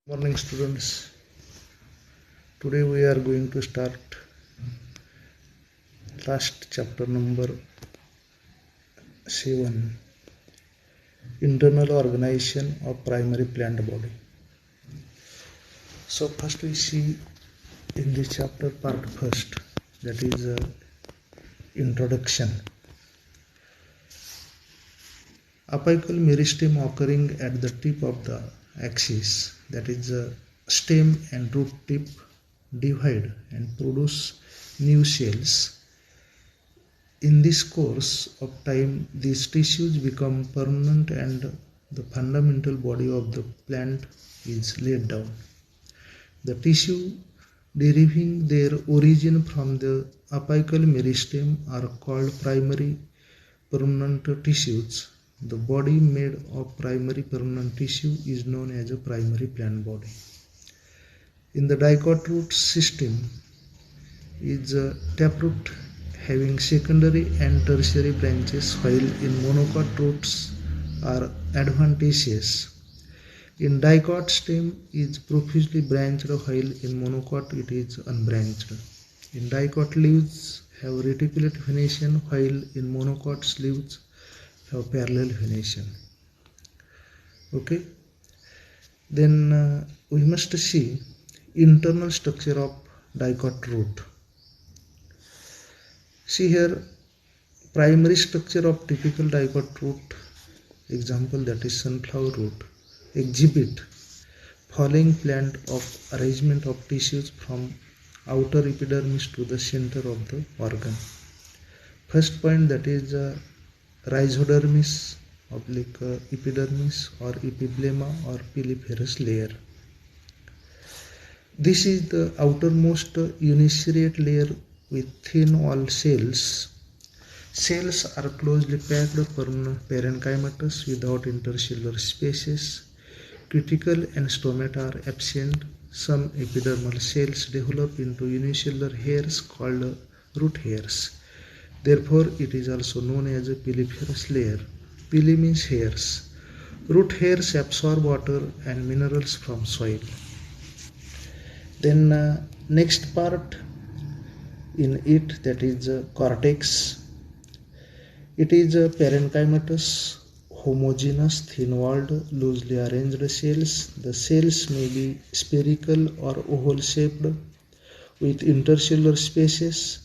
Morning students, today we are going to start last chapter number 7, internal organization of primary plant body. So first we see in this chapter part first, that is introduction. Apical meristem occurring at the tip of the axis, that is stem and root tip, divide and produce new cells. In this course of time, these tissues become permanent and the fundamental body of the plant is laid down. The tissue deriving their origin from the apical meristem are called primary permanent tissues. The body made of primary permanent tissue is known as a primary plant body. In the dicot root system is a taproot having secondary and tertiary branches, while in monocot roots are adventitious. In dicot stem is profusely branched, while in monocot it is unbranched. In dicot leaves have reticulate venation, while in monocot leaves have parallel venation. Okay. Then we must see internal structure of dicot root. See here, primary structure of typical dicot root, example that is sunflower root, exhibit following plant of arrangement of tissues from outer epidermis to the center of the organ. First point, that is rhizodermis oblique epidermis or epiblema or piliferous layer. This is the outermost uniseriate layer with thin wall cells. Cells are closely packed parenchymatous without intercellular spaces. Cuticle and stomata are absent. Some epidermal cells develop into unicellular hairs called root hairs. Therefore, it is also known as a piliferous layer. Pili means hairs. Root hairs absorb water and minerals from soil. Then next part in it, that is cortex. It is a parenchymatous, homogeneous, thin-walled, loosely arranged cells. The cells may be spherical or oval-shaped with intercellular spaces.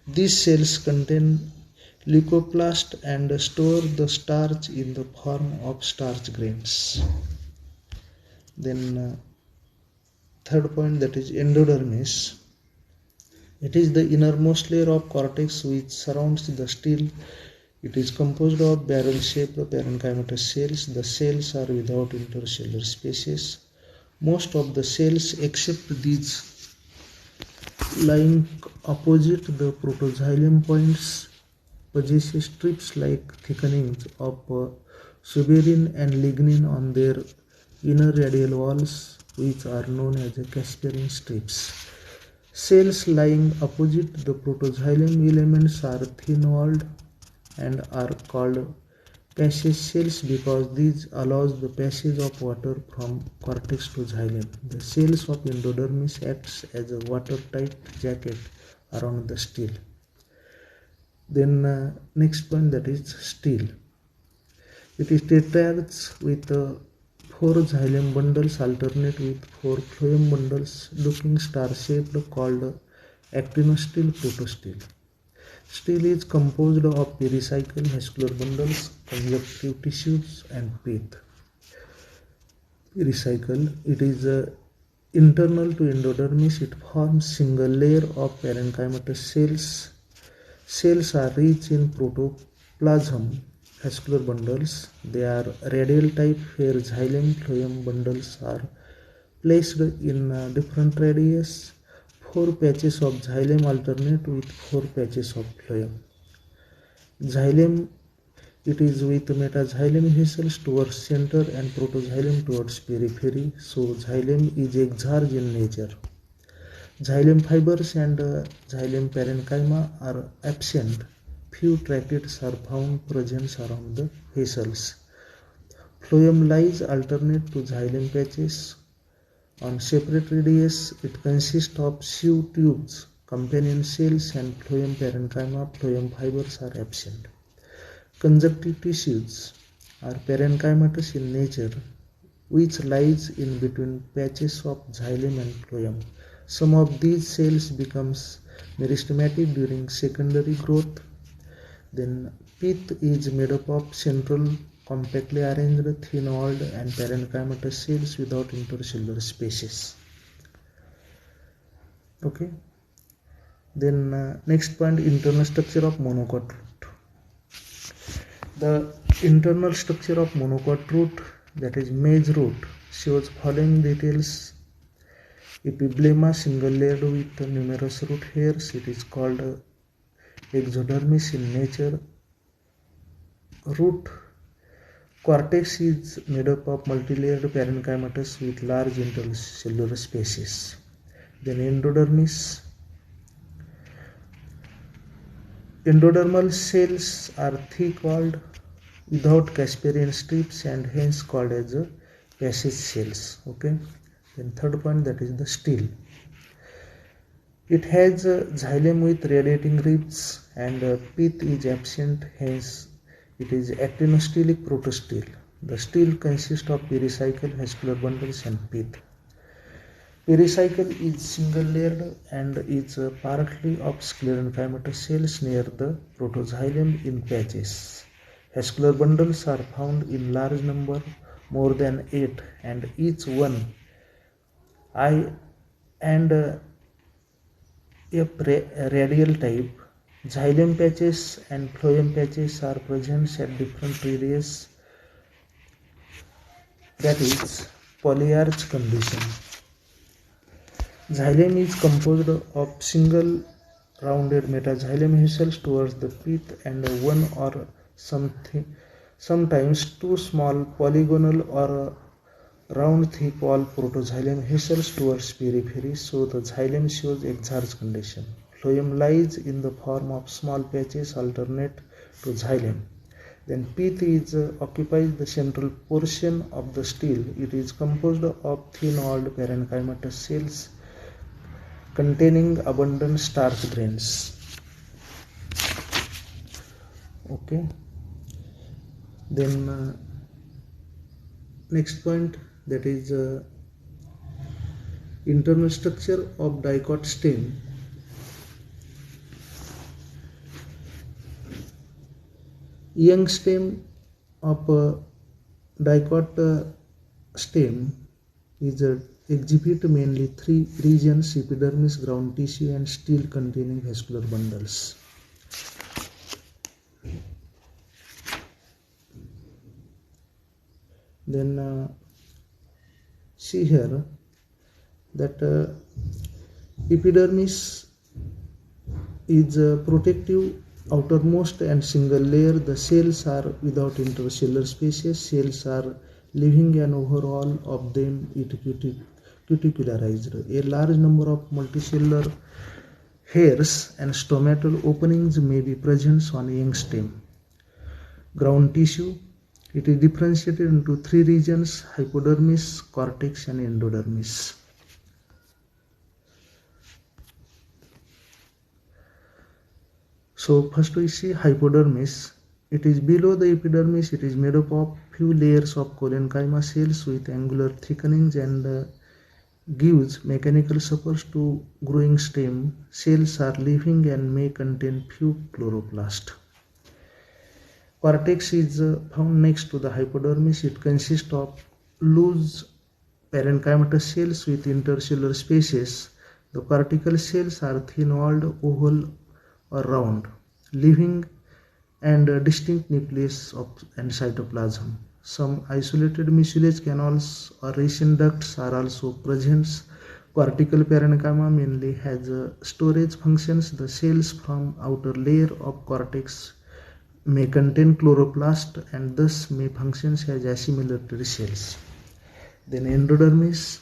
These cells contain leucoplast and store the starch in the form of starch grains. Then third point, that is endodermis. It is the innermost layer of cortex which surrounds the stele. It is composed of barrel-shaped parenchymatous cells. The cells are without intercellular spaces. Most of the cells except these lying opposite the protoxylem points possess strips-like thickenings of suberin and lignin on their inner radial walls, which are known as Casperin strips. Cells lying opposite the protoxylem elements are thin-walled and are called passage cells because this allows the passage of water from cortex to xylem. The cells of endodermis acts as a watertight jacket around the stele. Then next point, that is stele. It is tetrads with 4 xylem bundles alternate with 4 phloem bundles looking star-shaped called actinostele protostele. Stele is composed of pericycle vascular bundles, conjunctive tissues and pith. Pericycle, it is internal to endodermis. It forms single layer of parenchymatous cells. Cells are rich in protoplasm vascular bundles. They are radial type where xylem phloem bundles are placed in different radius. 4 patches of xylem alternate with 4 patches of phloem. Xylem, it is with metaxylem vessels towards center and protoxylem towards periphery. So xylem is exarch in nature. Xylem fibers and xylem parenchyma are absent. Few tracheids are found present around the vessels. Phloem lies alternate to xylem patches. On separate radius, it consists of sieve tubes, companion cells, and phloem parenchyma. Phloem fibers are absent. Conjunctive tissues are parenchymatous in nature, which lies in between patches of xylem and phloem. Some of these cells becomes meristematic during secondary growth. Then pith is made up of central compactly arranged thin-walled and parenchymatous cells without intercellular spaces. Okay. Then next point, internal structure of monocot root. The internal structure of monocot root, that is maize root, shows following details. Epiblema single layered with numerous root hairs. It is called exodermis in nature. Root cortex is made up of multilayered parenchymatous with large intercellular spaces. Then endodermis. Endodermal cells are thick-walled without Casparian strips and hence called as passage cells. Okay. Then third point, that is the stele. It has xylem with radiating ribs and pith is absent, hence it is actinostelic protostele. The stele consists of pericycle, vascular bundles and pith. Pericycle is single layered and is partly of sclerenchymatous cells near the protoxylem in patches. Vascular bundles are found in large number, more than 8, and each one and radial type. Xylem patches and phloem patches are present at different radius, that is polyarch condition. Xylem is composed of single rounded metaxylem helices towards the pith and one or sometimes two small polygonal or round thick wall protoxylem helices towards periphery, so the xylem shows exarch condition. Phloem lies in the form of small patches alternate to xylem. Then pith occupies the central portion of the stele. It is composed of thin-walled parenchymatous cells containing abundant starch grains. Okay. Then next point, that is internal structure of dicot stem. Young stem of dicot stem is exhibit mainly three regions: epidermis, ground tissue and stele containing vascular bundles. Then see here that epidermis is protective outermost and single layer. The cells are without intercellular spaces. Cells are living and overall of them it cuticularized. A large number of multicellular hairs and stomatal openings may be present on young stem. Ground tissue, it is differentiated into three regions: hypodermis, cortex and endodermis. So first we see hypodermis. It is below the epidermis. It is made up of few layers of collenchyma cells with angular thickenings and gives mechanical support to growing stem. Cells are living and may contain few chloroplasts. Cortex is found next to the hypodermis. It consists of loose parenchymatous cells with intercellular spaces. The cortical cells are thin-walled, oval or round, living and distinct nucleus and cytoplasm. Some isolated mucilage canals or racine ducts are also present. Cortical parenchyma mainly has storage functions. The cells from outer layer of cortex may contain chloroplast and thus may function as assimilatory cells. Then endodermis.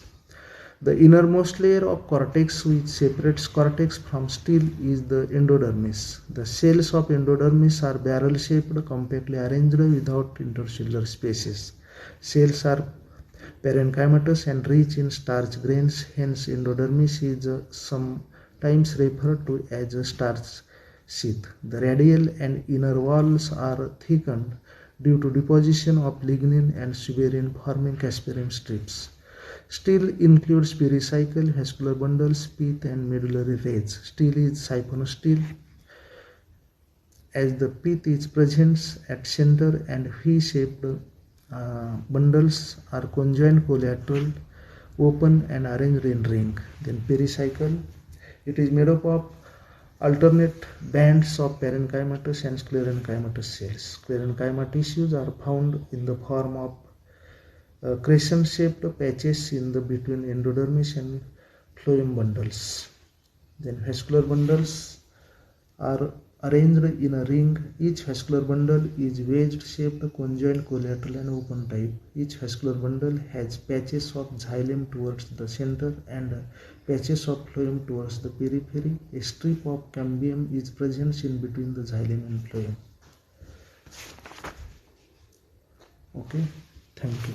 The innermost layer of cortex which separates cortex from stele is the endodermis. The cells of endodermis are barrel-shaped, compactly arranged without intercellular spaces. Cells are parenchymatous and rich in starch grains. Hence, endodermis is sometimes referred to as a starch sheath. The radial and inner walls are thickened due to deposition of lignin and suberin forming casparium strips. Still includes pericycle, vascular bundles, pith and medullary rays. Still is siphonostele as the pith is present at center and V-shaped bundles are conjoined collateral, open and arranged in ring. Then pericycle, it is made up of alternate bands of parenchymatous and sclerenchymatous cells. Sclerenchyma tissues are found in the form of crescent-shaped patches in the between endodermis and phloem bundles. Then vascular bundles are arranged in a ring. Each vascular bundle is wedge-shaped, conjoined, collateral and open type. Each vascular bundle has patches of xylem towards the center and patches of phloem towards the periphery. A strip of cambium is present in between the xylem and phloem. Okay, thank you.